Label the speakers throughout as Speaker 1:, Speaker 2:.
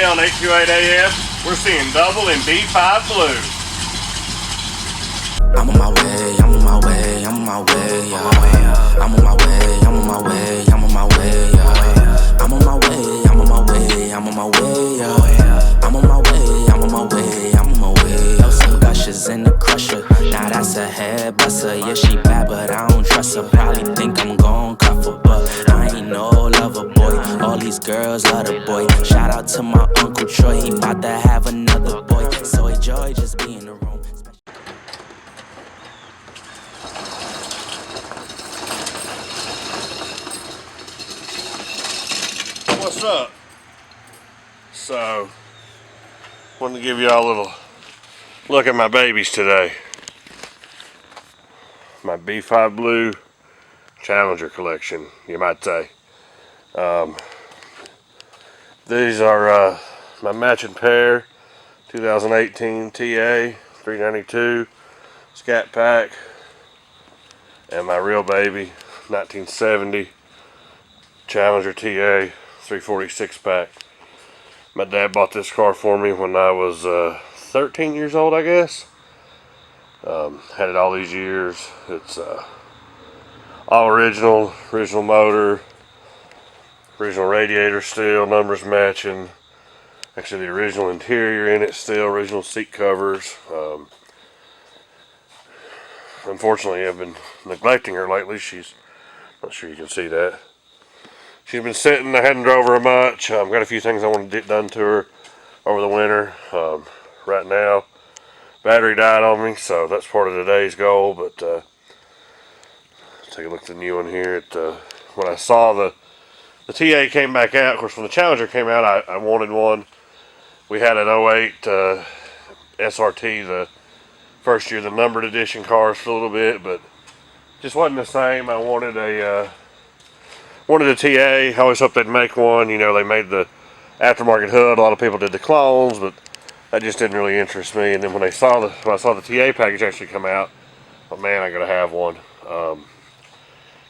Speaker 1: on 828AF, we're seeing double in D5 blue.
Speaker 2: I'm on my way, I'm on my way, I'm on my way, yeah. I'm on my way, I'm on my way, I'm on my way, yeah. I'm on my way, I'm on my way, I'm on my way, yeah. I'm on my way, I'm on my way, I'm on my way. Yo, some gushers in the crusher. Now that's a head buster. Yeah, she bad, but I don't trust her. Probably think I'm gon' cuff her, but I ain't no lover boy. All these girls love the boy. Shout out to my Uncle Troy, he bout to have another boy. So enjoy just being in the room.
Speaker 1: What's up? So, wanted to give y'all a little look at my babies today. My B5 Blue Challenger collection, you might say. These are my matching pair 2018 TA 392 Scat Pack, and my real baby 1970 Challenger TA 346 pack. My dad bought this car for me when I was 13 years old, I guess. Had it all these years. It's all original motor, original radiator still, numbers matching. Actually, the original interior in it still, original seat covers. Unfortunately, I've been neglecting her lately. She's, not sure you can see that. She's been sitting, I hadn't drove her much. Got a few things I want to get done to her over the winter. Right now, battery died on me, so that's part of today's goal. But take a look at the new one here. When I saw the TA came back out, of course when the Challenger came out, I wanted one. We had an 08 SRT, the first year, the numbered edition cars for a little bit, but just wasn't the same. I wanted a TA. I always hoped they'd make one. You know, they made the aftermarket hood. A lot of people did the clones, but that just didn't really interest me. And then when I saw the TA package actually come out, oh man, I gotta have one. Of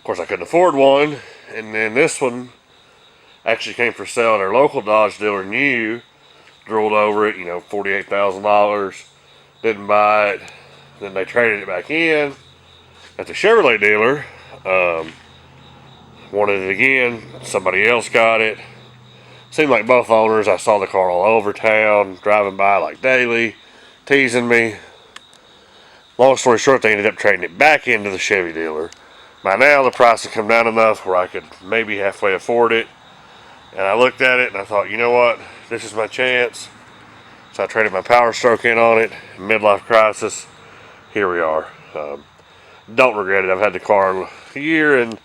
Speaker 1: course, I couldn't afford one, and then this one actually came for sale at our local Dodge dealer, new. Drooled over it, you know, $48,000. Didn't buy it. Then they traded it back in at the Chevrolet dealer. Wanted it again. Somebody else got it. Seemed like both owners, I saw the car all over town, driving by like daily, teasing me. Long story short, they ended up trading it back into the Chevy dealer. By now, the price had come down enough where I could maybe halfway afford it. And I looked at it and I thought, you know what? This is my chance. So I traded my Power Stroke in on it. Midlife crisis. Here we are. Don't regret it. I've had the car a year and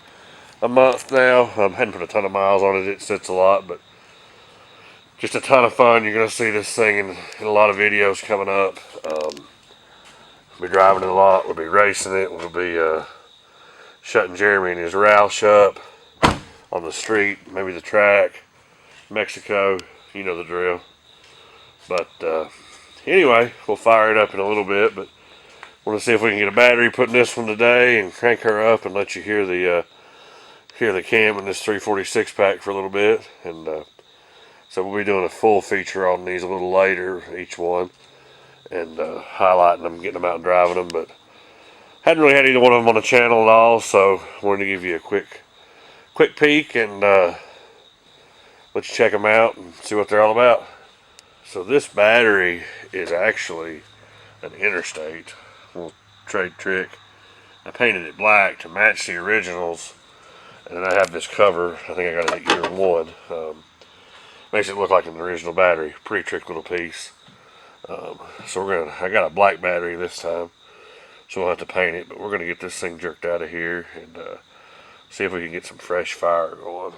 Speaker 1: a month now. I hadn't put a ton of miles on it. It sits a lot, but just a ton of fun. You're going to see this thing in a lot of videos coming up. We'll be driving it a lot. We'll be racing it. We'll be shutting Jeremy and his Roush up on the street, maybe the track, Mexico, you know the drill. But anyway, we'll fire it up in a little bit, but want to see if we can get a battery put in this one today and crank her up and let you hear the cam in this 346 pack for a little bit. And so we'll be doing a full feature on these a little later, each one, and highlighting them, getting them out and driving them. But hadn't really had either one of them on the channel at all, so wanted to give you a quick peek and let you check them out and see what they're all about. So this battery is actually an Interstate, little trade trick. I painted it black to match the originals, and then I have this cover. I think I got it at year one. Makes it look like an original battery. Pretty trick little piece. So I got a black battery this time, so we'll have to paint it. But we're gonna get this thing jerked out of here and see if we can get some fresh fire going.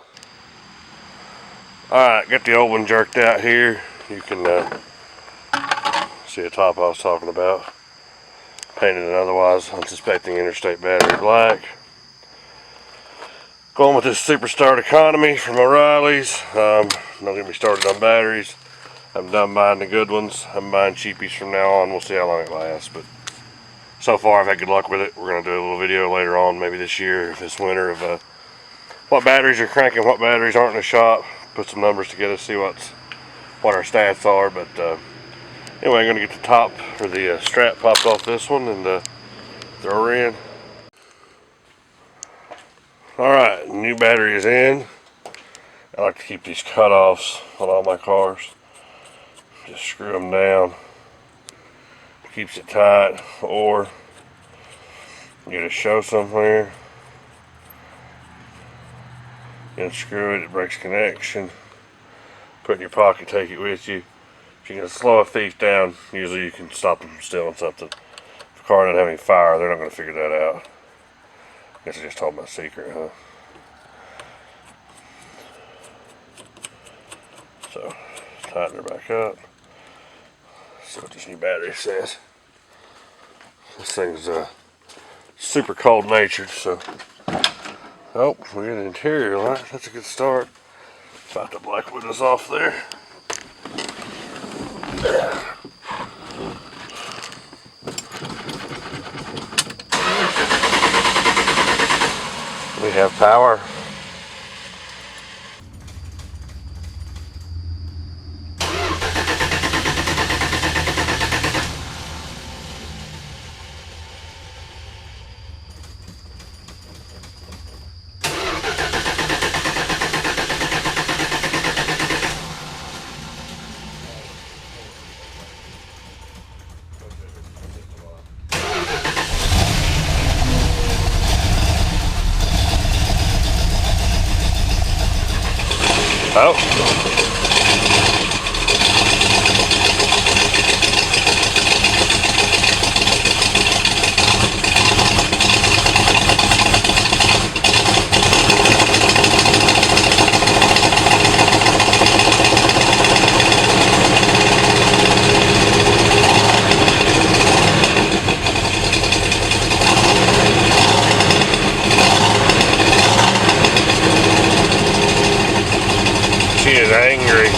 Speaker 1: Alright, got the old one jerked out here. You can see the top I was talking about. Painted an otherwise unsuspecting Interstate battery black. Going with this Superstart Economy from O'Reilly's. Not going to be started on batteries. I'm done buying the good ones. I'm buying cheapies from now on. We'll see how long it lasts. But so far I've had good luck with it. We're going to do a little video later on, maybe this year, this winter, of what batteries are cranking, what batteries aren't in the shop. Put some numbers together, see what's what our stats are. But anyway, I'm going to get the top or the strap popped off this one and throw her in. Alright, new battery is in. I like to keep these cutoffs on all my cars. Just screw them down. Keeps it tight, or get a show somewhere. Unscrew it, it breaks connection. Put it in your pocket, take it with you. If you can slow a thief down, usually you can stop them from stealing something. If the car doesn't have any fire, they're not going to figure that out. Guess I just told my secret, huh? So, tighten her back up. See what this new battery says. This thing's super cold natured, so. Oh, we got an interior light. That's a good start. About the black windows off there. We have power. Oh. She is angry.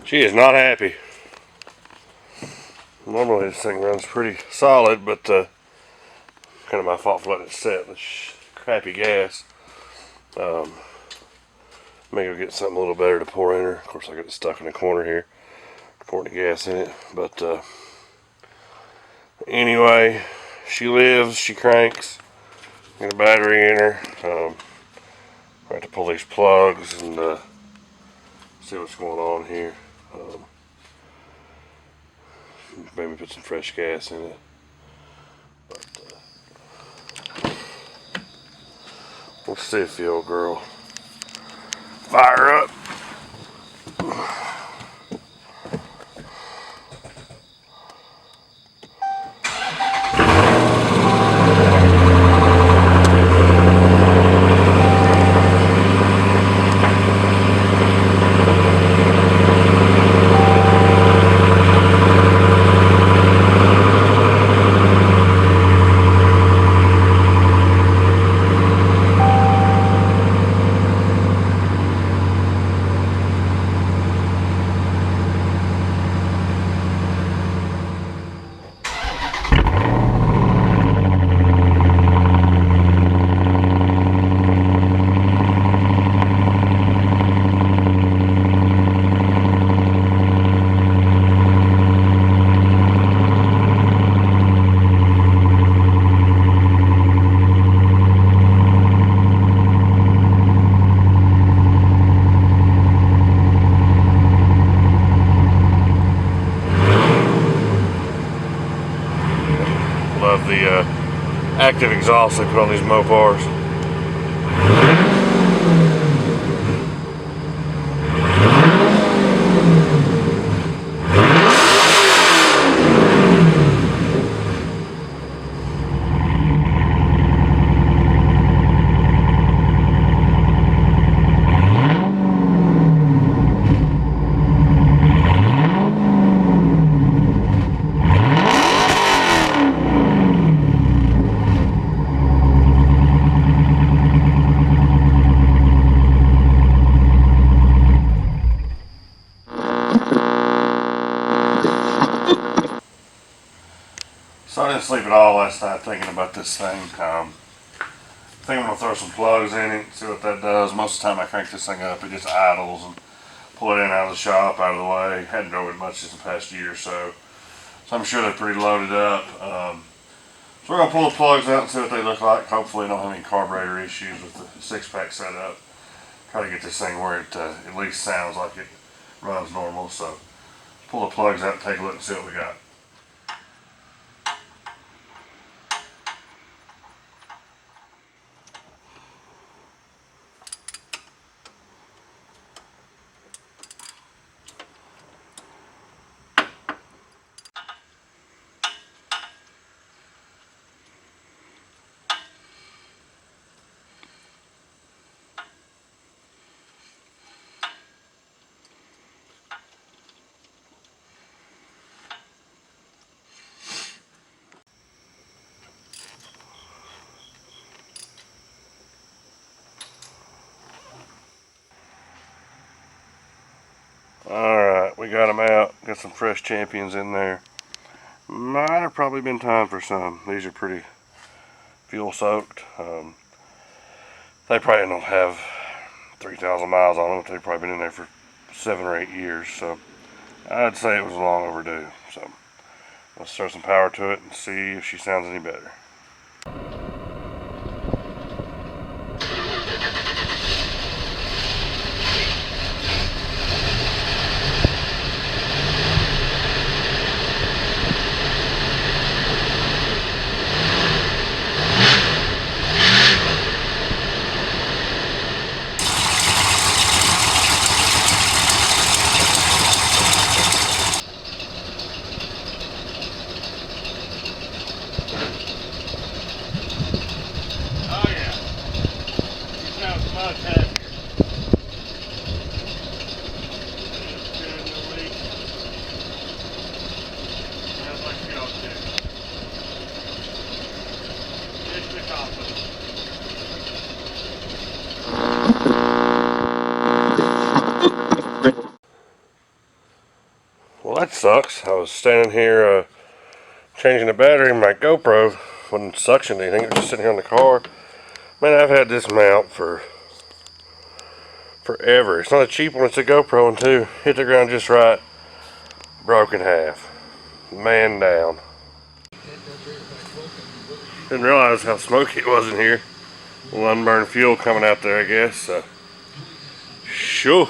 Speaker 1: She is not happy. Normally this thing runs pretty solid, but kind of my fault for letting it set. It's crappy gas. Maybe go get something a little better to pour in her. Of course, I got it stuck in the corner here, pouring the gas in it. But anyway, she lives. She cranks. Got a battery in her. I have to pull these plugs and see what's going on here. Maybe put some fresh gas in it. But let's see if the old girl fire up. of the active exhaust they put on these Mopars. So I didn't sleep at all last night thinking about this thing. I think I'm going to throw some plugs in it, see what that does. Most of the time I crank this thing up, it just idles and pull it in out of the shop, out of the way. Hadn't drove it much this past year or so. So I'm sure they're pretty loaded up. So we're going to pull the plugs out and see what they look like. Hopefully don't have any carburetor issues with the 6-pack setup. Try to get this thing where it at least sounds like it runs normal. So pull the plugs out and take a look and see what we got. Alright, we got them out. Got some fresh champions in there. Might have probably been time for some. These are pretty fuel soaked. They probably don't have 3,000 miles on them. They've probably been in there for 7 or 8 years. So I'd say it was long overdue. So let's throw some power to it and see if she sounds any better. Well, that sucks. I was standing here changing the battery in my GoPro. Wasn't suctioning anything. It was just sitting here in the car. Man, I've had this mount for forever. It's not a cheap one. It's a GoPro one too. Hit the ground just right. Broke in half. Man down. Didn't realize how smoky it was in here. A little unburned fuel coming out there, I guess. Shoo.